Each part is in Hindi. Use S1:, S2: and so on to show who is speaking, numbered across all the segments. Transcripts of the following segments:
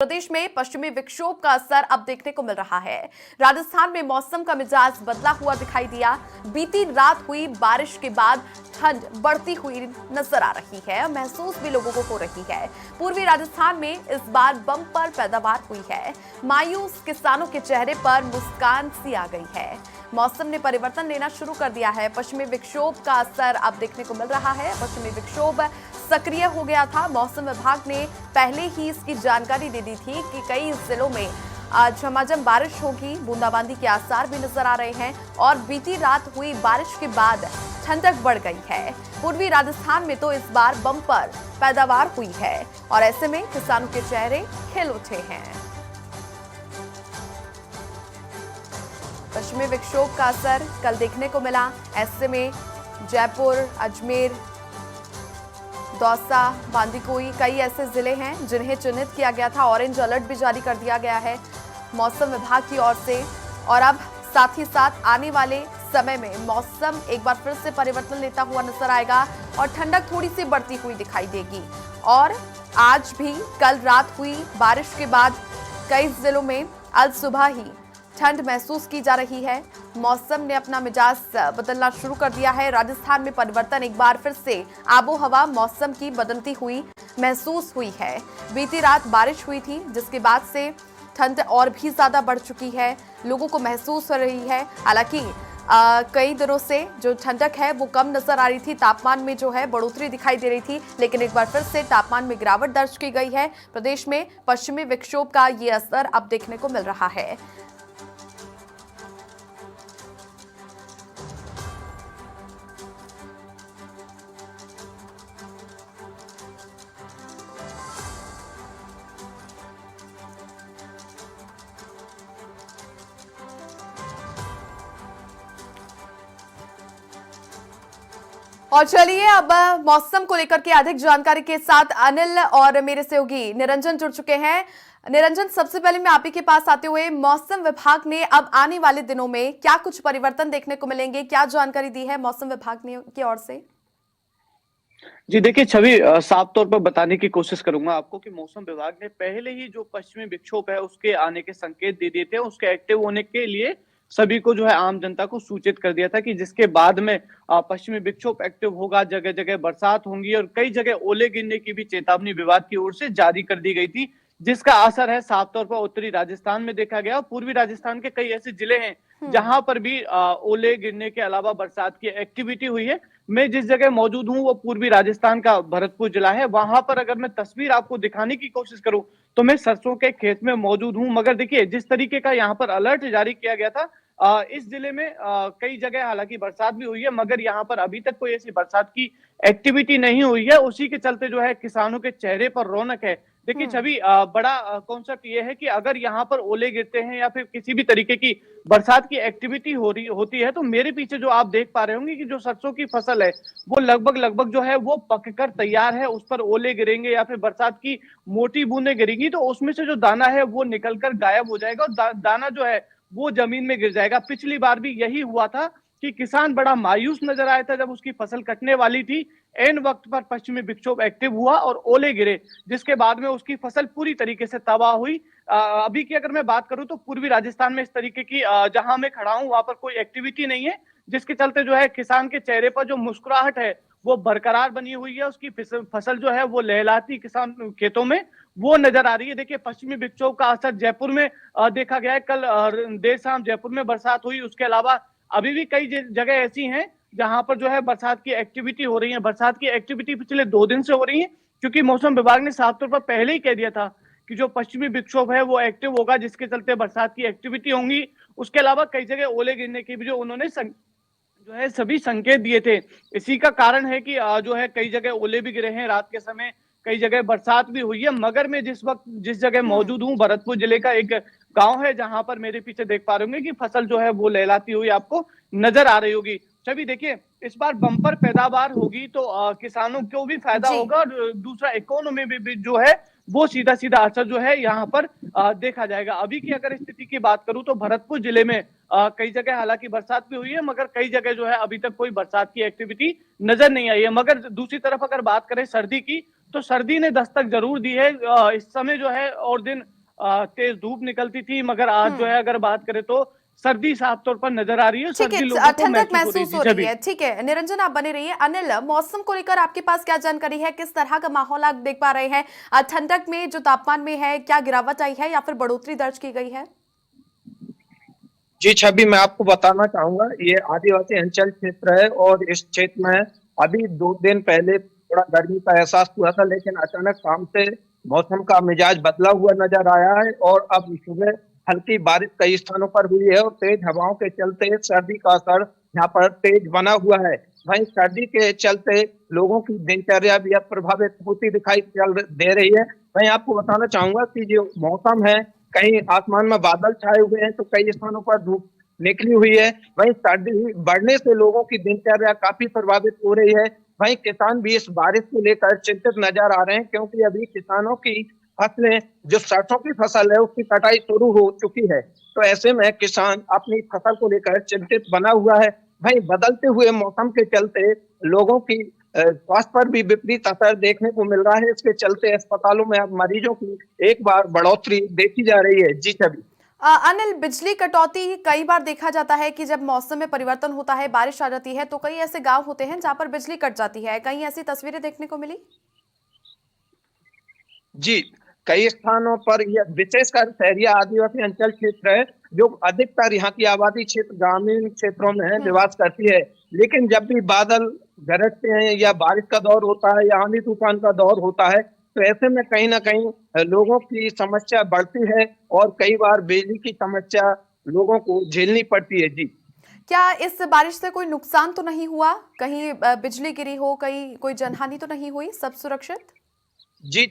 S1: प्रदेश में पश्चिमी विक्षोभ का असर अब देखने को मिल रहा है। राजस्थान में मौसम का मिजाज बदला हुआ दिखाई दिया। बीती रात हुई बारिश के बाद ठंड बढ़ती हुई नजर आ रही है। महसूस भी लोगों को हो रही है। पूर्वी राजस्थान में इस बार बम्पर पैदावार हुई है। मायूस किसानों के चेहरे पर मुस्कान सी आ गई है। मौसम ने परिवर्तन लेना शुरू कर दिया है। पश्चिमी विक्षोभ का असर अब देखने को मिल रहा है। पश्चिमी विक्षोभ सक्रिय हो गया था। मौसम विभाग ने पहले ही इसकी जानकारी दे दी थी कि कई जिलों में झमाझम बारिश होगी। बूंदाबांदी के आसार भी नजर आ रहे हैं और बीती रात हुई बारिश के बाद ठंडक बढ़ गई है। पूर्वी राजस्थान में तो इस बार बम्पर पैदावार हुई है और ऐसे में किसानों के चेहरे खिल उठे हैं। पश्चिमी विक्षोभ का असर कल देखने को मिला। ऐसे में जयपुर, अजमेर, दौसा, बांदीकुई कई ऐसे जिले हैं जिन्हें चिन्हित किया गया था। ऑरेंज अलर्ट भी जारी कर दिया गया है मौसम विभाग की ओर से। और अब साथ ही साथ आने वाले समय में मौसम एक बार फिर से परिवर्तन लेता हुआ नजर आएगा और ठंडक थोड़ी सी बढ़ती हुई दिखाई देगी। और आज भी कल रात हुई बारिश के बाद कई जिलों में आज सुबह ही ठंड महसूस की जा रही है। मौसम ने अपना मिजाज बदलना शुरू कर दिया है। राजस्थान में परिवर्तन एक बार फिर से आबो हवा मौसम की बदलती हुई महसूस हुई है। बीती रात बारिश हुई थी जिसके बाद से ठंड और भी ज्यादा बढ़ चुकी है। लोगों को महसूस हो रही है। हालांकि कई दिनों से जो ठंडक है वो कम नजर आ रही थी। तापमान में जो है बढ़ोतरी दिखाई दे रही थी, लेकिन एक बार फिर से तापमान में गिरावट दर्ज की गई है। प्रदेश में पश्चिमी विक्षोभ का ये असर अब देखने को मिल रहा है। और चलिए अब मौसम को लेकर के अधिक जानकारी के साथ अनिल और मेरे सहयोगी निरंजन जुड़ चुके हैं। निरंजन, सबसे पहले मैं आप ही के पास आते हुए मौसम विभाग ने अब आने वाले दिनों में क्या कुछ परिवर्तन देखने को मिलेंगे, क्या जानकारी दी है मौसम विभाग ने की ओर से?
S2: जी देखिए, छवि साफ तौर पर बताने की कोशिश करूंगा आपको कि मौसम विभाग ने पहले ही जो पश्चिमी विक्षोभ है उसके आने के संकेत दे दिए थे। उसके एक्टिव होने के लिए सभी को जो है आम जनता को सूचित कर दिया था कि जिसके बाद में पश्चिमी विक्षोभ एक्टिव होगा, जगह जगह बरसात होंगी और कई जगह ओले गिरने की भी चेतावनी विभाग की ओर से जारी कर दी गई थी, जिसका असर है साफ तौर पर उत्तरी राजस्थान में देखा गया। पूर्वी राजस्थान के कई ऐसे जिले हैं जहां पर भी ओले गिरने के अलावा बरसात की एक्टिविटी हुई है। मैं जिस जगह मौजूद हूं वो पूर्वी राजस्थान का भरतपुर जिला है। वहां पर अगर मैं तस्वीर आपको दिखाने की कोशिश करूं तो मैं सरसों के खेत में मौजूद हूं। मगर देखिए, जिस तरीके का यहाँ पर अलर्ट जारी किया गया था, इस जिले में कई जगह हालांकि बरसात भी हुई है, मगर यहाँ पर अभी तक कोई ऐसी बरसात की एक्टिविटी नहीं हुई है। उसी के चलते जो है किसानों के चेहरे पर रौनक है। देखिए छवि, बड़ा कॉन्सेप्ट ये है कि अगर यहाँ पर ओले गिरते हैं या फिर किसी भी तरीके की बरसात की एक्टिविटी होती है तो मेरे पीछे जो आप देख पा रहे होंगे कि जो सरसों की फसल है वो लगभग जो है वो पककर तैयार है। उस पर ओले गिरेंगे या फिर बरसात की मोटी बूंदें गिरेंगी तो उसमें से जो दाना है वो निकलकर गायब हो जाएगा और दाना जो है वो जमीन में गिर जाएगा। पिछली बार भी यही हुआ था कि किसान बड़ा मायूस नजर आया था जब उसकी फसल कटने वाली थी। एन वक्त पर पश्चिमी विक्षोभ एक्टिव हुआ और ओले गिरे, जिसके बाद में उसकी फसल पूरी तरीके से तबाह हुई। अभी की अगर मैं बात करूं तो पूर्वी राजस्थान में इस तरीके की जहां मैं खड़ा हूं वहां पर कोई एक्टिविटी नहीं है, जिसके चलते जो है किसान के चेहरे पर जो मुस्कुराहट है वो बरकरार बनी हुई है। उसकी फसल जो है वो लहलाती किसान खेतों में वो नजर आ रही है। देखिए, पश्चिमी विक्षोभ का असर जयपुर में देखा गया है। कल देर शाम जयपुर में बरसात हुई। उसके अलावा अभी भी कई जगह ऐसी हैं जहां पर जो है बरसात की एक्टिविटी हो रही है। बरसात की एक्टिविटी पिछले 2 दिन से हो रही है, क्योंकि मौसम विभाग ने साफ तौर पर पहले ही कह दिया था कि जो पश्चिमी विक्षोभ है वो एक्टिव होगा, जिसके चलते बरसात की एक्टिविटी होंगी। उसके अलावा कई जगह ओले गिरने की भी जो उन्होंने जो है सभी संकेत दिए थे। इसी का कारण है कि जो है कई जगह ओले भी गिरे हैं रात के समय, कई जगह बरसात भी हुई है। मगर मैं जिस जगह मौजूद हूँ, भरतपुर जिले का एक गांव है जहां पर मेरे पीछे देख पा रहे होंगे कि फसल जो है वो लहलाती हुई आपको नजर आ रही होगी। छवि देखिए, इस बार बम्पर पैदावार होगी तो किसानों को भी फायदा होगा और दूसरा इकोनॉमी में भी जो है वो सीधा सीधा असर जो है यहाँ पर देखा जाएगा। अभी की अगर स्थिति की बात करूं तो भरतपुर जिले में कई जगह हालांकि बरसात भी हुई है, मगर कई जगह जो है अभी तक कोई बरसात की एक्टिविटी नजर नहीं आई है। मगर दूसरी तरफ अगर बात करें सर्दी की, तो सर्दी ने दस्तक जरूर दी है। इस समय जो है और दिन तेज धूप निकलती थी, मगर आज जो
S1: हम्म।
S2: है अगर बात करें तो सर्दी साफ तौर पर नजर आ रही है,
S1: ठीक है,
S2: सर्दी लोगों को
S1: ठंडक
S2: महसूस हो रही है।
S1: महसूस
S2: जी
S1: हो रही
S2: छवि।
S1: है। ठीक है निरंजन, आप बने रहिए। अनिल, मौसम को लेकर आपके पास क्या जानकारी है? किस तरह का माहौल आप देख पा रहे हैं? ठंडक में जो तापमान में है, क्या गिरावट आई है या फिर बढ़ोतरी दर्ज की गई है?
S3: जी छवि, मैं आपको बताना चाहूंगा, ये आदिवासी अंचल क्षेत्र है और इस क्षेत्र में अभी 2 दिन पहले थोड़ा गर्मी का एहसास हुआ था, लेकिन अचानक शाम से मौसम का मिजाज बदला हुआ नजर आया है और अब सुबह हल्की बारिश कई स्थानों पर हुई है और तेज हवाओं के चलते सर्दी का असर यहाँ पर तेज बना हुआ है। वहीं सर्दी के चलते लोगों की दिनचर्या भी अब प्रभावित होती दिखाई दे रही है। मैं आपको बताना चाहूंगा कि जो मौसम है, कहीं आसमान में बादल छाए हुए हैं तो कई स्थानों पर धूप निकली हुई है। वहीं सर्दी बढ़ने से लोगों की दिनचर्या काफी प्रभावित हो रही है। वहीं किसान भी इस बारिश को लेकर चिंतित नजर आ रहे हैं, क्योंकि अभी किसानों की फसलें, जो सरसों की फसल है, उसकी कटाई शुरू हो चुकी है। तो ऐसे में किसान अपनी फसल को लेकर चिंतित बना हुआ है। वहीं बदलते हुए मौसम के चलते लोगों की स्वास्थ्य पर भी विपरीत असर देखने को मिल रहा है। इसके चलते अस्पतालों में अब मरीजों की एक बार बढ़ोतरी देखी जा रही है। जी छवि।
S1: अनिल, बिजली कटौती कई बार देखा जाता है कि जब मौसम में परिवर्तन होता है, बारिश आ जाती है, तो कई ऐसे गांव होते हैं जहां पर बिजली कट जाती है। कहीं ऐसी तस्वीरें देखने को मिली?
S3: जी, कई स्थानों पर यह विशेषकर शहरी आदिवासी अंचल क्षेत्र है, जो अधिकतर यहाँ की आबादी क्षेत्र ग्रामीण क्षेत्रों में है,
S1: हम्म।
S3: निवास करती है। लेकिन जब भी बादल गरजते हैं या बारिश का दौर होता है या आंधी तूफान का दौर होता है, तो ऐसे में कहीं ना कहीं लोगों की समस्या बढ़ती है और कई बार बिजली की समस्या लोगों को झेलनी पड़ती है। जी।
S1: क्या इस बारिश से कोई नुकसान तो नहीं हुआ? कहीं बिजली गिरी हो, कहीं कोई जनहानि तो नहीं हुई? सब सुरक्षित?
S3: जी।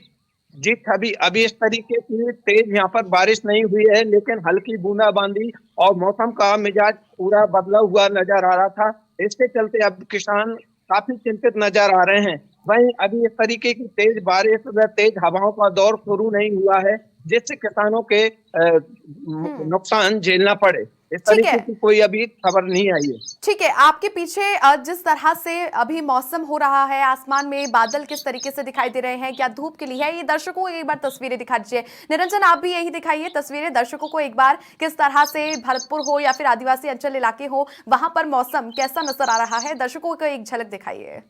S3: जी अभी अभी इस तरीके की तेज यहाँ पर बारिश नहीं हुई है, लेकिन हल्की बूंदाबांदी और मौसम का मिजाज पूरा बदला हुआ नजर आ रहा था। इसके चलते अब किसान काफी चिंतित नजर आ रहे हैं। वहीं अभी इस तरीके की तेज बारिश व तेज हवाओं का दौर शुरू नहीं हुआ है, जिससे किसानों के
S1: हम्म।
S3: नुकसान झेलना पड़े। इस
S1: ठीक है।
S3: तरीके की कोई अभी खबर नहीं आई है।
S1: ठीक है, आपके पीछे जिस तरह से अभी मौसम हो रहा है, आसमान में बादल किस तरीके से दिखाई दे रहे हैं, क्या धूप खिली है? ये दर्शकों को एक बार तस्वीरें दिखा दीजिए। निरंजन, आप भी यही दिखाइए तस्वीरें दर्शकों को एक बार, किस तरह से भरतपुर हो या फिर आदिवासी अंचल इलाके हो, वहां पर मौसम कैसा नजर आ रहा है? दर्शकों को एक झलक दिखाइए।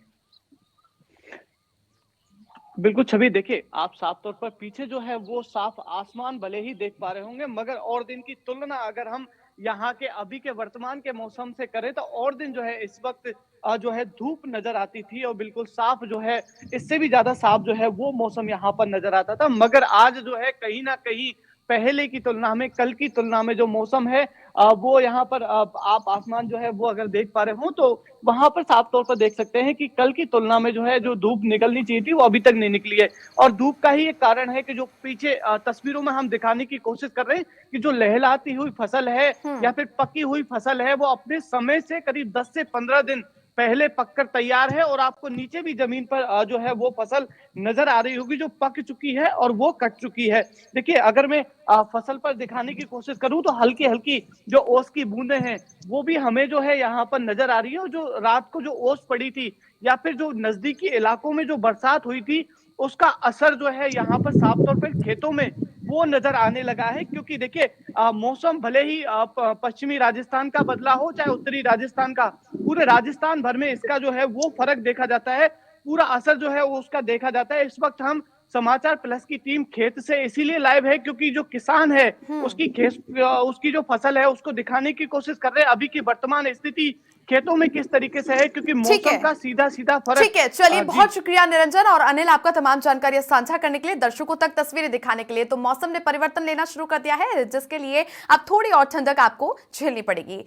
S2: बिल्कुल छवि, देखिए आप साफ तौर पर पीछे जो है वो साफ आसमान भले ही देख पा रहे होंगे, मगर और दिन की तुलना अगर हम यहाँ के अभी के वर्तमान के मौसम से करें तो और दिन जो है इस वक्त जो है धूप नजर आती थी और बिल्कुल साफ जो है, इससे भी ज्यादा साफ जो है वो मौसम यहाँ पर नजर आता था। मगर आज जो है कहीं ना कहीं पहले की तुलना में, कल की तुलना में जो मौसम है वो यहाँ पर आप आसमान जो है वो अगर देख पा रहे हो तो वहां पर साफ तौर पर देख सकते हैं कि कल की तुलना में जो है जो धूप निकलनी चाहिए थी वो अभी तक नहीं निकली है। और धूप का ही एक कारण है कि जो पीछे तस्वीरों में हम दिखाने की कोशिश कर रहे हैं कि जो लहलाती हुई फसल है या फिर पकी हुई फसल है वो अपने समय से करीब 10 से 15 दिन पहले पककर तैयार है और आपको नीचे भी जमीन पर जो है वो फसल नजर आ रही होगी जो पक चुकी है और वो कट चुकी है। देखिए अगर मैं फसल पर दिखाने की कोशिश करूं तो हल्की हल्की जो ओस की बूंदें हैं वो भी हमें जो है यहाँ पर नजर आ रही है। और जो रात को जो ओस पड़ी थी या फिर जो नजदीकी इलाकों में जो बरसात हुई थी उसका असर जो है यहाँ पर साफ तौर पर खेतों में वो नजर आने लगा है। क्योंकि देखिए मौसम भले ही पश्चिमी राजस्थान का बदला हो चाहे उत्तरी राजस्थान का, पूरे राजस्थान भर में इसका जो है वो फर्क देखा जाता है, पूरा असर जो है वो उसका देखा जाता है। इस वक्त हम समाचार प्लस की टीम खेत से इसीलिए लाइव है क्योंकि जो किसान है उसकी जो फसल है उसको दिखाने की कोशिश कर रहे हैं अभी की वर्तमान स्थिति खेतों में किस तरीके से है, क्योंकि
S1: ठीक
S2: मौसम
S1: है।
S2: का सीधा सीधा फर्क।
S1: ठीक है, चलिए,
S2: जी
S1: बहुत शुक्रिया निरंजन और अनिल आपका तमाम जानकारी साझा करने के लिए, दर्शकों तक तस्वीरें दिखाने के लिए। तो मौसम ने परिवर्तन लेना शुरू कर दिया है, जिसके लिए अब थोड़ी और ठंडक आपको झेलनी पड़ेगी।